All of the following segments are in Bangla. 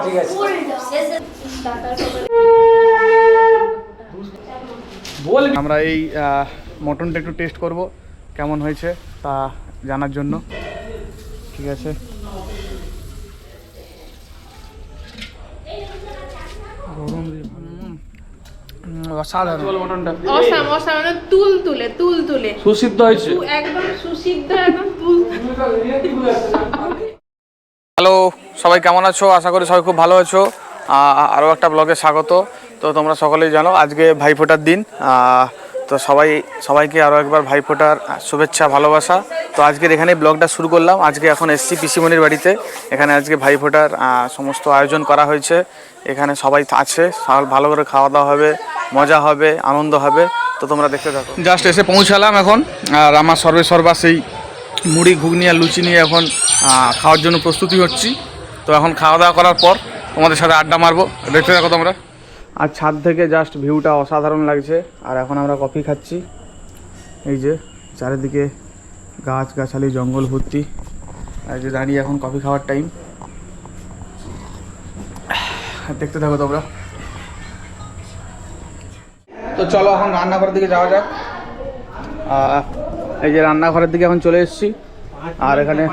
ঠিক আছে আমরা এই মটনটা একটু টেস্ট করব কেমন হয়েছে তা জানার জন্য। ঠিক আছে, অসাধারণ মটনটা, অসাধারণ তুল তুলে সুসিদ্ধ হয়েছে একদম সুসিদ্ধ একদম তুল। হ্যালো সবাই, কেমন আছো? আশা করি সবাই খুব ভালো আছো। আরও একটা ব্লগে স্বাগত। তো তোমরা সকলেই জানো আজকে ভাইফোঁটার দিন। তো সবাইকে আরও একবার ভাইফোঁটার শুভেচ্ছা ভালোবাসা। তো আজকের এখানে ব্লগটা শুরু করলাম। আজকে এখন এসছি পিসিমণির বাড়িতে। এখানে আজকে ভাইফোঁটার সমস্ত আয়োজন করা হয়েছে। এখানে সবাই আছে, ভালো করে খাওয়া দাওয়া হবে, মজা হবে, আনন্দ হবে। তো তোমরা দেখতে থাকো। জাস্ট এসে পৌঁছালাম এখন, আর আমার সর্বা সেই মুড়ি ঘুগনি আর লুচি নিয়ে এখন খাওয়ার জন্য প্রস্তুতি হচ্ছি। তো এখন খাওয়া দাওয়া করার পর তোমাদের সাথে আড্ডা মারবো, দেখতে থাকো তোমরা। আর ছাদ থেকে জাস্ট ভিউটা অসাধারণ লাগছে। আর এখন আমরা কফি খাচ্ছি। এই যে চারিদিকে গাছগাছালি, জঙ্গল ভর্তি। আর যে দাঁড়িয়ে এখন কফি খাওয়ার টাইম, দেখতে থাকো তোমরা। তো চলো এখন রান্নাঘরের দিকে যাওয়া যাক। এই যে রান্নাঘরের দিকে এখন চলে এসেছি। আর এখানে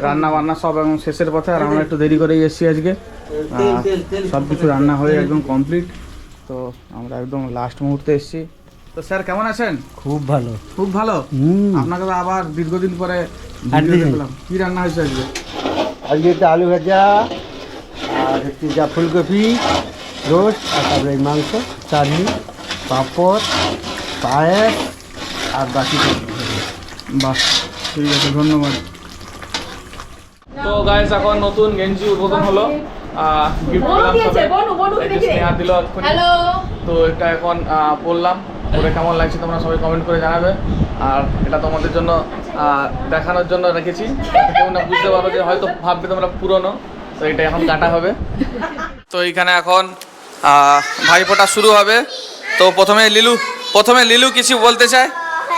রান্না বান্না সব এখন শেষের পথে। আর আমরা একটু দেরি করেই এসেছি আজকে। সব কিছু রান্না হয়ে একদম কমপ্লিট। তো আমরা একদম লাস্ট মুহূর্তে এসেছি। তো স্যার কেমন আছেন? খুব ভালো, খুব ভালো। আপনাকে তো আবার দীর্ঘদিন পরে দেখলাম। কি রান্না হয়েছে আজকে? আজকে তো আলু ভাজা আর হচ্ছে যা ফুলকপি রোস্ট, আর তারপরে মাংস, চাটনি, পাঁপড়, পায়েস আর বাকি। বাহ, ঠিক আছে, ধন্যবাদ। তো গাইস এখন নতুন গেঞ্জি উদ্বোধন হলো। তো এটা এখন পরলাম, পরে কেমন লাগছে তোমরা সবাই কমেন্ট করে জানাবে। আর এটা তোমাদের জন্য দেখানোর জন্য রেখেছি, কেউ না বুঝতে পারো যে হয়তো ভাববে তোমরা পুরনো। তো এটা এখন কাটা হবে। তো এইখানে এখন ভাইফোঁটা শুরু হবে। তো প্রথমে লিলু কিছু বলতে চায়।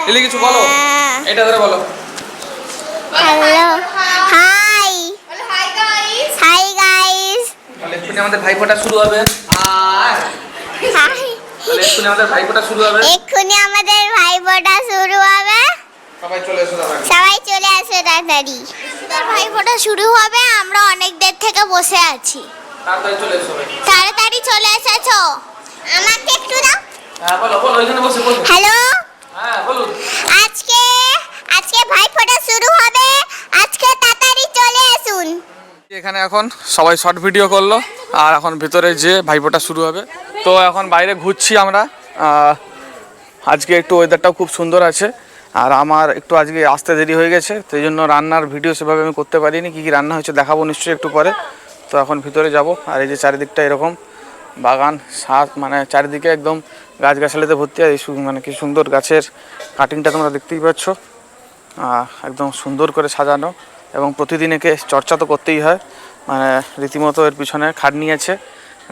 লিলু কিছু বলো, এটা ধরে বলো। Hello, high hi guys, hi guys. তাহলে এক্ষুনি আমাদের ভাইফোঁটা শুরু হবে। হাই, তাহলে এক্ষুনি আমাদের ভাইফোঁটা শুরু হবে। এক্ষুনি আমাদের ভাইফোঁটা শুরু হবে। সবাই চলে এসো, সবাই চলে আসো তাড়াতাড়ি। ভাইফোঁটা শুরু হবে, আমরা অনেক দের থেকে বসে আছি। তাড়াতাড়ি চলে এসো, তাড়াতাড়ি চলে এসেছো। আমাকে একটু দাও। হ্যাঁ বলো, ওইখানে বসে বলো। হ্যালো, হ্যাঁ বলুন। আজকে ভাইফোঁটা শুরু হবে, আজকে তাড়াতাড়ি চলে আসুন। এখানে এখন সবাই শর্ট ভিডিও করলো, আর এখন ভিতরে যে ভাইফোঁটা শুরু হবে। তো এখন বাইরে ঘুরছি আমরা। আজকে একটু ওয়েদারটাও খুব সুন্দর আছে। আর আমার একটু আজকে আসতে দেরি হয়ে গেছে, সেই জন্য রান্নার ভিডিও সেভাবে আমি করতে পারিনি। কী কী রান্না হয়েছে দেখাবো নিশ্চয়ই একটু পরে। তো এখন ভিতরে যাব। আর এই যে চারিদিকটা এরকম বাগান, মানে চারিদিকে একদম গাছগাছালিতে ভর্তি। আর এই মানে কি সুন্দর গাছের কাটিংটা তোমরা দেখতেই পাচ্ছ। একদম সুন্দর করে সাজানো, এবং প্রতিদিন একে চর্চা তো করতেই হয়। মানে রীতিমতো এর পিছনে খাটনি আছে,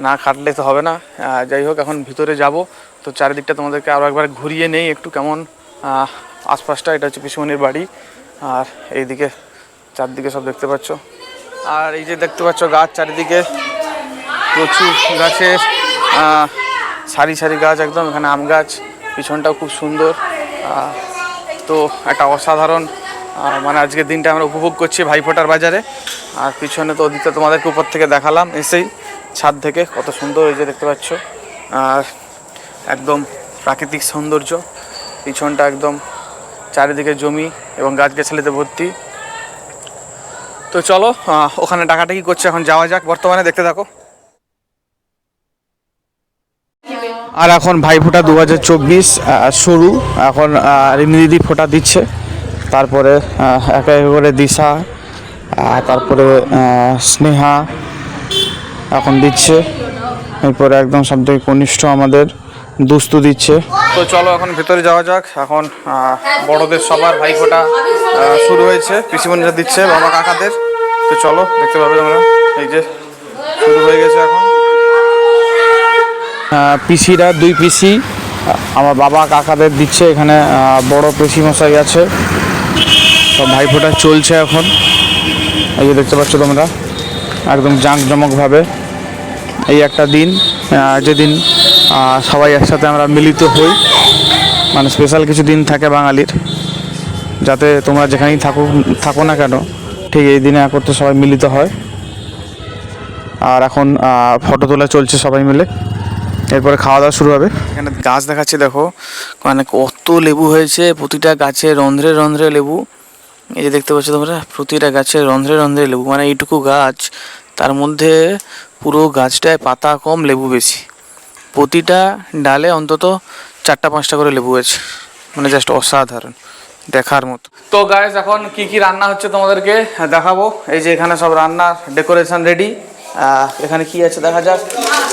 না খাটলে তো হবে না। যাই হোক, এখন ভিতরে যাব। তো চারিদিকটা তোমাদেরকে আরও একবার ঘুরিয়ে নেই একটু কেমন আশপাশটা। এটা হচ্ছে পিসিমণির বাড়ি। আর এইদিকে চারদিকে সব দেখতে পাচ্ছ। আর এই যে দেখতে পাচ্ছ গাছ চারিদিকে, প্রচুর গাছের সারি সারি গাছ একদম। এখানে আম গাছ, পিছনটাও খুব সুন্দর। তো একটা অসাধারণ মানে আজকের দিনটা আমরা উপভোগ করছি ভাইফোঁটার বাজারে। আর পিছনে তো ওদিকটা তোমাদেরকে উপর থেকে দেখালাম এসেই, ছাদ থেকে কত সুন্দর এই যে দেখতে পাচ্ছ। আর একদম প্রাকৃতিক সৌন্দর্য, পিছনটা একদম চারিদিকে জমি এবং গাছগাছালিতে ভর্তি। তো চলো ওখানে ডাকাডাকি করছে, এখন যাওয়া যাক। বর্তমানে দেখতে থাকো। আর এখন ভাইফোঁটা 2024 শুরু। এখন রিমি দিদি ফোঁটা দিচ্ছে, তারপরে একে একে করে দিশা, তারপরে স্নেহা এখন দিচ্ছে। এরপরে একদম সবথেকে কনিষ্ঠ আমাদের দুস্তু দিচ্ছে। তো চলো এখন ভেতরে যাওয়া যাক। এখন বড়দের সবার ভাইফোঁটা শুরু হয়েছে, পিসিমণিরা দিচ্ছে বাবা কাকাদের। তো চলো দেখতে পাবে তোমরা, এই যে শুরু হয়ে গেছে এখন। পিসিরা, দুই পিসি আমার বাবা কাকাদের দিচ্ছে। এখানে বড় পিসি মশাই আছে, সব ভাইফোঁটা চলছে এখন। এই যে দেখতে পাচ্ছ তোমরা। একদম জাঁকজমকভাবে। এই একটা দিন যেদিন সবাই একসাথে আমরা মিলিত হই, মানে স্পেশাল কিছু দিন থাকে বাঙালির, যাতে তোমরা যেখানেই থাকো না কেন ঠিক এই দিনে একত্রে সবাই মিলিত হয়। আর এখন ফটো তোলা চলছে সবাই মিলে, এরপরে খাওয়া দাওয়া শুরু হবে। এখানে গাছ দেখাচ্ছি, দেখো মানে কত লেবু হয়েছে, প্রতিটা গাছে রন্ধ্রে রন্ধ্রে লেবু। এই যে দেখতে পাচ্ছ তোমরা, প্রতিটা গাছে রন্ধ্রে রন্ধ্রে লেবু, মানে এইটুকু গাছ তার মধ্যে পুরো গাছটায় পাতা কম লেবু বেশি, প্রতিটা ডালে অন্তত 4-5টা করে লেবু আছে, মানে জাস্ট অসাধারণ দেখার মতো। তো গাইস এখন কি কি রান্না হচ্ছে তোমাদেরকে দেখাবো। এই যে এখানে সব রান্নার ডেকোরেশন রেডি। এখানে কি আছে দেখা যাক।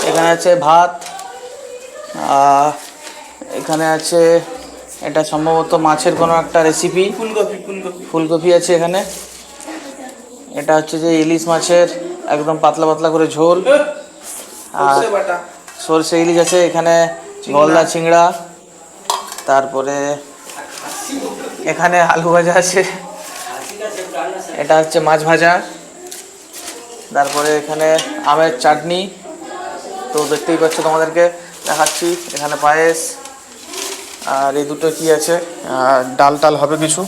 এখানে আছে ভাত, এখানে আছে এটা সম্ভবত মাছের কোনো একটা রেসিপি, ফুলকপি আছে এখানে। এটা হচ্ছে যে ইলিশ মাছের একদম পাতলা পাতলা করে ঝোল, আর সরষে ইলিশ আছে এখানে, গলদা চিংড়া, তারপরে এখানে আলু ভাজা আছে, এটা হচ্ছে মাছ ভাজা, তারপরে এখানে আমের চাটনি, তো দেখতেই পাচ্ছ তোমাদেরকে দেখাচ্ছি। এখানে পায়েস, আর এই দুটো কি আছে, ডাল টাল হবে কিছু।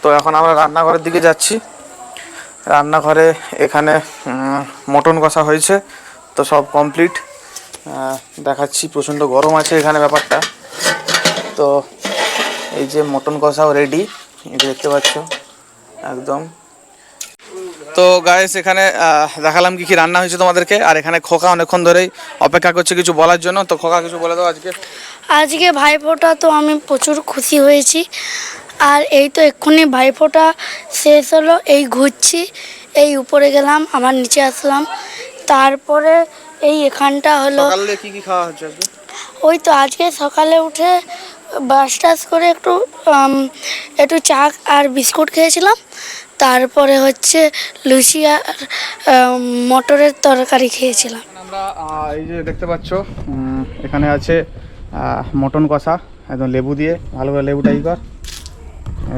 তো এখন আমরা রান্নাঘরের দিকে যাচ্ছি। রান্নাঘরে এখানে মটন কষা হয়েছে, তো সব কমপ্লিট দেখাচ্ছি। প্রচণ্ড গরম আছে এখানে ব্যাপারটা। তো এই যে মটন কষাও রেডি, এই যে দেখতে পাচ্ছ একদম। তো গাইস এখানে দেখালাম কি কি রান্না হয়েছে তোমাদেরকে, আর এখানে খোকা অনেকক্ষণ ধরেই অপেক্ষা করছে কিছু বলার জন্য। তো খোকা কিছু বলে দাও আজকে ভাইফোঁটা, তো আমি প্রচুর খুশি হয়েছি। আর এই তো এক্ষুনি ভাইফোঁটা শেষ হলো, এই ঘুরছি, এই উপরে গেলাম, আবার নিচে আসলাম, তারপরে এই এখানটা হলো। সকালে কি কি খাওয়া হচ্ছে আজকে? ওই তো আজকে সকালে উঠে ব্রাশ টাশ করে একটু চা আর বিস্কুট খেয়েছিলাম, তারপরে হচ্ছে লুচি আর মটরের তরকারি খেয়েছিলাম। আমরা এই যে দেখতে পাচ্ছ এখানে আছে মটন কষা, একদম লেবু দিয়ে ভালো করে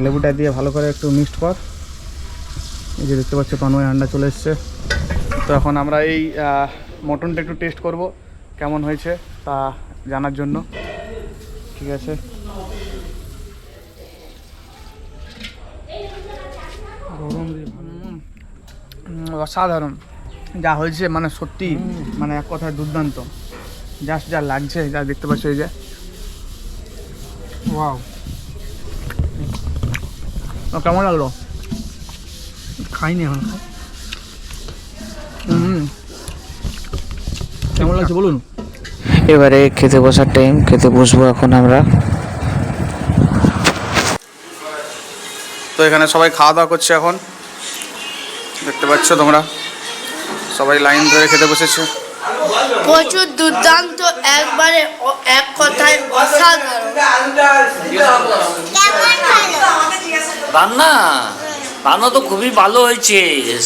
লেবুটা দিয়ে ভালো করে একটু মিক্সড কর। এই যে দেখতে পাচ্ছ তন্ময় হান্ডা চলে এসছে। তো এখন আমরা এই মটনটা একটু টেস্ট করব কেমন হয়েছে তা জানার জন্য, ঠিক আছে। অসাধারণ যা হয়েছে, মানে সত্যি, মানে এক কথায় দুর্দান্ত, জাস্ট যা লাগছে, যা দেখতে পাচ্ছ এই যে ওয়াও। কেমন লাগলো? খাইনি এখন, কেমন লাগছে বলুন। এবারে খেতে বসার টাইম, খেতে বসবো এখন আমরা। তো এখানে সবাই খাওয়া দাওয়া করছে এখন, দেখতে পাচ্ছ তোমরা, সবাই লাইন ধরে খেতে বসেছে। প্রচুর দুর্দান্ত, একবারে এক কথায় অসাধারণ। রান্না রান্না তো খুবই ভালো হয়েছে,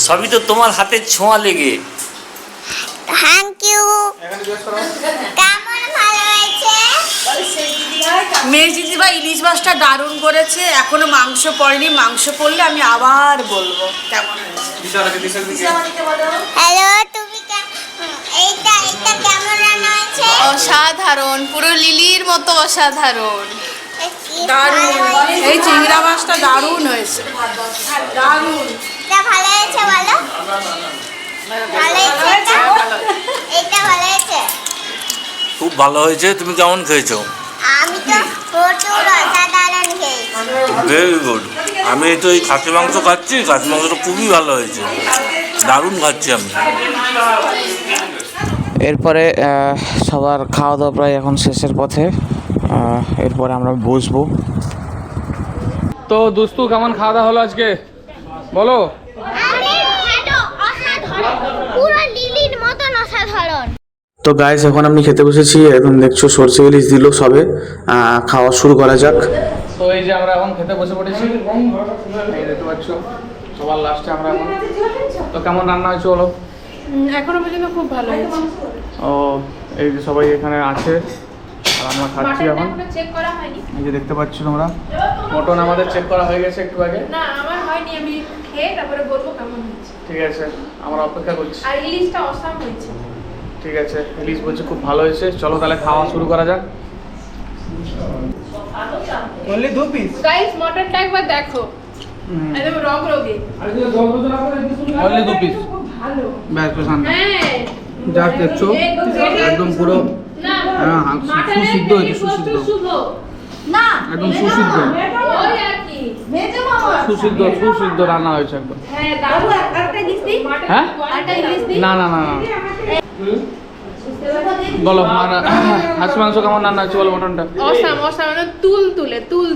সবই তো তোমার হাতের ছোঁয়া লেগে। Thank you. কেমন ভালো হয়েছে? মেয়ে দিদিভাই ইলিশ মাছটা দারুণ করেছে, এখনো মাংস পড়েনি, মাংস পড়লে আমি আবার বলবো কেমন হয়েছে। হ্যালো, তুমি এইটা কেমন রান্না হয়েছে? অসাধারণ, পুরো লিলির মতো অসাধারণ, দারুণ, এই চিংড়া মাছটা দারুণ হয়েছে, দারুণ। এটা ভালো হয়েছে বলো? ভালো হয়েছে এটা ভালো হয়েছে? খুব ভালো হয়েছে। তুমি কেমন খেয়েছো? আমি তো প্রচুর অসাধারণ খেয়েছি। Very good. আমি তো এই খাসি মাংস খাচ্ছি, খাসি মাংসটা খুবই ভালো হয়েছে, দারুণ খাচ্ছি আমি। এরপরে সবার খাওয়া দাওয়া প্রায় এখন শেষের পথে, এরপরে আমরা বসবো। তো দোস্তু কেমন খাওয়া দাওয়া হলো আজকে বলো? পুরো লিলির মতন অসাধারণ। তো গাইস এখন আমি খেতে বসেছি, একদম দেখছো সরষে ইলিশ দিল সবে, খাওয়া শুরু করা যাক। তো এই যে আমরা এখন খেতে বসে পড়েছি, এই দেখতে পাচ্ছ সবার লাস্টে আমরা এখন। তো কেমন রান্না হয়েছে বলো? এখনো পর্যন্ত খুব ভালো হয়েছে। ও এই যে সবাই এখানে আছে আর আমরা খাচ্ছি এখন। চেক করা হয়নি, এই যে দেখতে পাচ্ছ তোমরা, মটন আমাদের চেক করা হয়ে গেছে একটু আগে। না আমার হয়নি, আমি খেয়ে তারপরে বলবো কেমন হয়েছে। ঠিক আছে, আমরা অপেক্ষা করছি। আর ইলিশটা অসাম হয়েছে। ঠিক আছে, ইলিশ বলছে খুব ভালো হয়েছে। চলো তাহলে খাওয়া শুরু করা যাক। Only 2 piece. গাইস মটনটা একবার দেখো, একদম রগরগে। Only 2 piece. ভালো। ব্যাস তো শান্ত। হ্যাঁ যা দেখছো একদম পুরো সুসিদ্ধ হয়েছে, সুসিদ্ধ না একদম সুসিদ্ধ, ওই আর কি মেজো মামা সুসিদ্ধ সুসিদ্ধ রান্না হয়েছে একদম। হ্যাঁ বাবু দারুণ। একটা ইলিশ দিই। হ্যাঁ একটা ইলিশ দিই। না না না না বলো হাঁস মাংস কেমন রান্না হয়েছে বলো? মটনটা অসাম অসাম, মানে তুল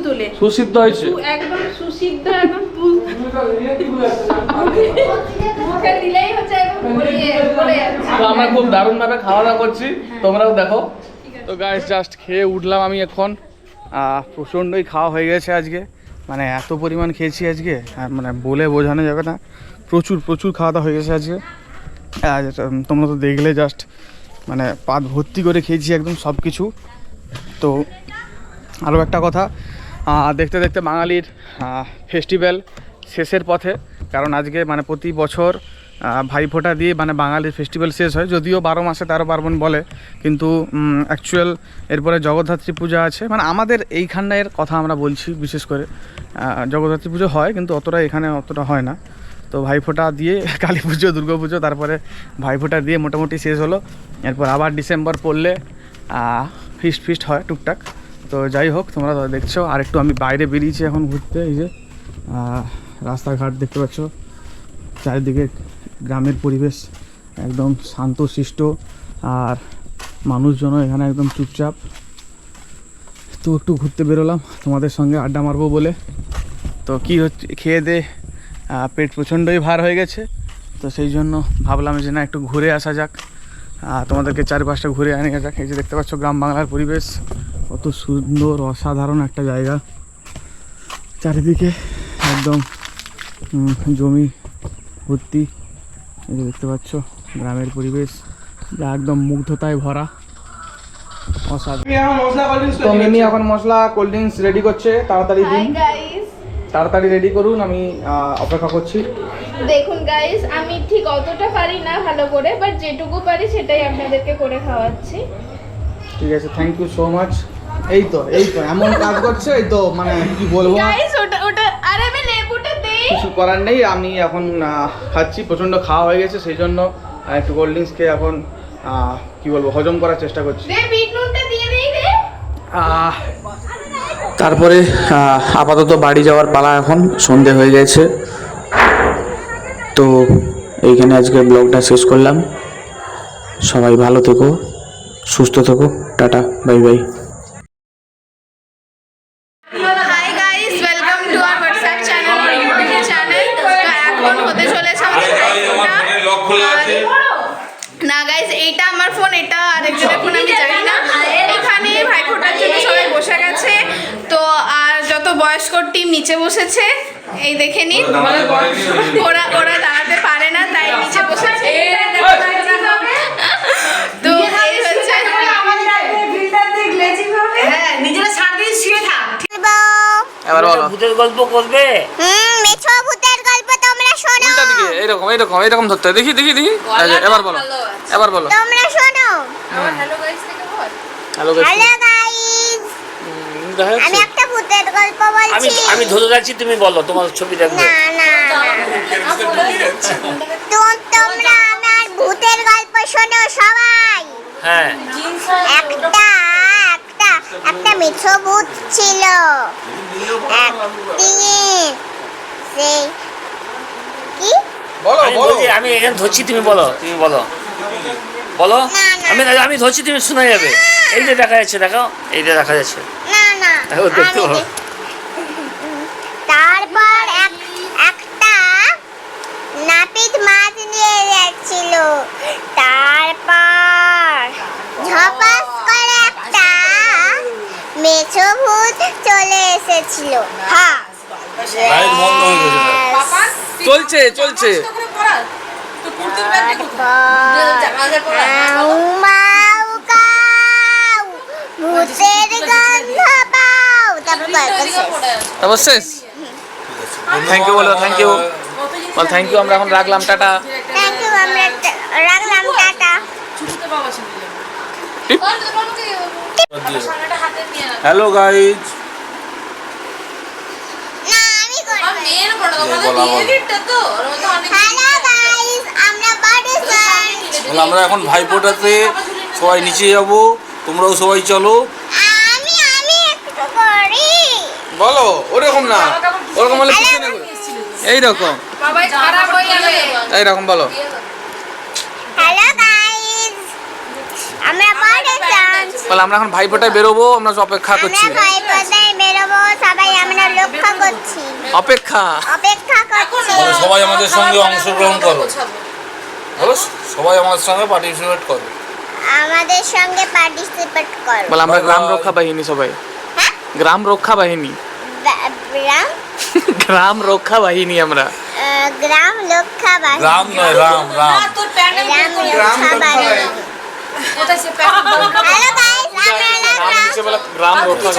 তুলে সুসিদ্ধ হয়েছে একদম সুসিদ্ধ, একদম তুল মুখে দিলেই হচ্ছে একদম পড়ে যাচ্ছে। তো আমরা খুব দারুণ ভাবে খাওয়া দাওয়া করছি, তোমরাও দেখো। তো গাইস জাস্ট খেয়ে উঠলাম আমি এখন। প্রচণ্ডই খাওয়া হয়ে গেছে আজকে, মানে এত পরিমাণ খেয়েছি আজকে আর মানে বলে বোঝানো যাবে না। প্রচুর প্রচুর খাওয়া দাওয়া হয়ে গেছে আজকে। তোমরা তো দেখলে জাস্ট মানে পাত ভর্তি করে খেয়েছি একদম সব কিছু। তো আরও একটা কথা, দেখতে দেখতে বাঙালির ফেস্টিভ্যাল শেষের পথে, কারণ আজকে মানে প্রতি বছর ভাইফোঁটা দিয়ে মানে বাঙালির ফেস্টিভ্যাল শেষ হয়। যদিও 12 মাসে 13 পার্বণ বলে, কিন্তু অ্যাকচুয়াল এরপরে জগদ্ধাত্রী পূজা আছে। মানে আমাদের এইখানের কথা আমরা বলছি, বিশেষ করে জগদ্ধাত্রী পুজো হয় কিন্তু অতটা এখানে অতটা হয় না। তো ভাইফোঁটা দিয়ে কালী পুজো, দুর্গা পুজো, তারপরে ভাইফোঁটা দিয়ে মোটামুটি শেষ হলো। এরপর আবার ডিসেম্বর পড়লে ফিস্ট হয় টুকটাক। তো যাই হোক, তোমরা দেখছো। আর একটু আমি বাইরে বেরিয়েছি এখন ঘুরতে। এই যে রাস্তাঘাট দেখতে পাচ্ছ, চারিদিকে গ্রামের পরিবেশ একদম শান্তশিষ্ট, আর মানুষজনও এখানে একদম চুপচাপ। তো একটু ঘুরতে বেরোলাম তোমাদের সঙ্গে আড্ডা মারবো বলে। তো কী হচ্ছে, খেয়ে দে পেট প্রচণ্ডই ভার হয়ে গেছে। তো সেই জন্য ভাবলাম যে না একটু ঘুরে আসা যাক, তোমাদেরকে চারপাশটা ঘুরে আনে যাক। এই যে দেখতে পাচ্ছ গ্রাম বাংলার পরিবেশ, কত সুন্দর অসাধারণ একটা জায়গা। চারিদিকে একদম জমি ভর্তি। এই যে দেখতে পাচ্ছ গ্রামের পরিবেশ, যা একদম মুগ্ধতায় ভরা, অসাধারণ। তো মিমি এখন মশলা কোল্ড ড্রিঙ্কস রেডি করছে, তাড়াতাড়ি দিন, তাড়াতাড়ি রেডি করুন, আমি অপেক্ষা করছি। দেখুন গাইস, আমি ঠিক অতটা পারি না ভালো করে, বাট যেটুকু পারি সেটাই আপনাদেরকে করে খাওয়াচ্ছি। ঠিক আছে, থ্যাংক ইউ সো মাচ। এই তো এমন কাজ করছে, এই তো মানে কি বলবো গাইস, ওটা আরে আমি লেবুটা দেই, কিছু করার নেই। আমি এখন খাচ্ছি, প্রচণ্ড খাওয়া হয়ে গেছে, সেই জন্য একটু কোল্ড ড্রিঙ্কস খেয়ে এখন কি বলবো হজম করার চেষ্টা করছি। দে বিট নুনটা দিয়ে দেই রে। তারপরে আপাতত বাড়ি যাওয়ার পালা, এখন সন্ধে হয়ে গেছে। তো এইখানে আজকে ব্লগটা শেষ করলাম। সবাই ভালো থেকো, সুস্থ থেকো, tata, bye bye. Hi guys, welcome to our WhatsApp channel আর ইউটিউব চ্যানেল। তো এখন হতে চলেছে আমাদের না গাইস, এইটা আমার ফোন, এটা আরেকজনের ফোন, আমি জানি না। এখানে ভাইফোঁটার জন্য সবাই বসে গেছে। তো আর যত বয়স্ক টিম নিচে বসেছে, এই দেখে নিন, ওরা দাঁড়াতে পারে না তাই নিচে বসেছে। তো এই হচ্ছে হ্যাঁ, নিজেরা ছাড় দিয়ে শুয়ে থাক। এবার বলো, ভূতের গল্প করবে? মিছো ভূতের গল্প তোমরা শোনো। উল্টা দিকে এরকম ধরতে হয়। দেখি। এবার বলো তোমরা শোনো। হ্যালো গাইস থেকে বল। Hello guys. হ্যালো গাইস, আমি একটা ভূতের গল্প আমি বলছি। আমি ধরে রাখছি, তুমি বলো, তোমার ছবি দেখবো। না তোমরা আমার ভূতের গল্প শোনো সবাই। হ্যাঁ, একটা মিছো ভূত ছিল। একদিন সেই কি আমি এখানে ধরছি, তুমি বলো। আমি ধরছি, তুমি শোনা যাবে। এই যে দেখা যাচ্ছে, দেখো, এই যে দেখা যাচ্ছে। না ও দেখতে পাবো। তারপর একটা নাপিত মাছ নিয়ে যাচ্ছিল। তারপর ঝপাস করে একটা মেছো ভূত চলে এসেছিল। হ্যাঁ, চলছে। ভূতের গন্ধ পাও, তারপর তারপর শেষ। থ্যাংক ইউ বলো, থ্যাংক ইউ। বল থ্যাংক ইউ, আমরা এখন রাখলাম, টাটা। থ্যাংক ইউ, আমরা রাখলাম, টাটা। হ্যালো গাইজ, না আমি করব। হ্যালো গাইস, আমরা বার্থডে আমরা এখন ভাইফোঁটাতে সবাই নিচে যাব, তোমরাও সবাই চলো। আমি একটু করি। বলো ওরকম না, ওরকম হলে পিছনে এইরকম, এইরকম বলো। হ্যালো গাইস, আমরা বার্থডে ডান্স। বল আমরা এখন ভাইফোঁটায় বেরোবো, আমরা অপেক্ষা করছি। আমরা ভাইফোঁটায় বেরোবো, সবাই আমরা লক্ষ্য করছি, অপেক্ষা করছি। সবাই আমাদের সঙ্গে অংশগ্রহণ করো, বলো সবাই আমাদের সঙ্গে পার্টিসিপেট করো। আমাদের সঙ্গে পার্টিসিপেট করো। বল আমরা গ্রাম রক্ষা বাহিনী সবাই। হ্যাঁ? গ্রাম রক্ষা বাহিনী, গ্রাম গ্রাম রক্ষা বাহিনী আমরা। গ্রাম রক্ষা বাহিনী। রাম নয়, রাম রাম। গ্রাম রক্ষা বাহিনী। হ্যালো গাইস, আমরা গ্রাম রক্ষা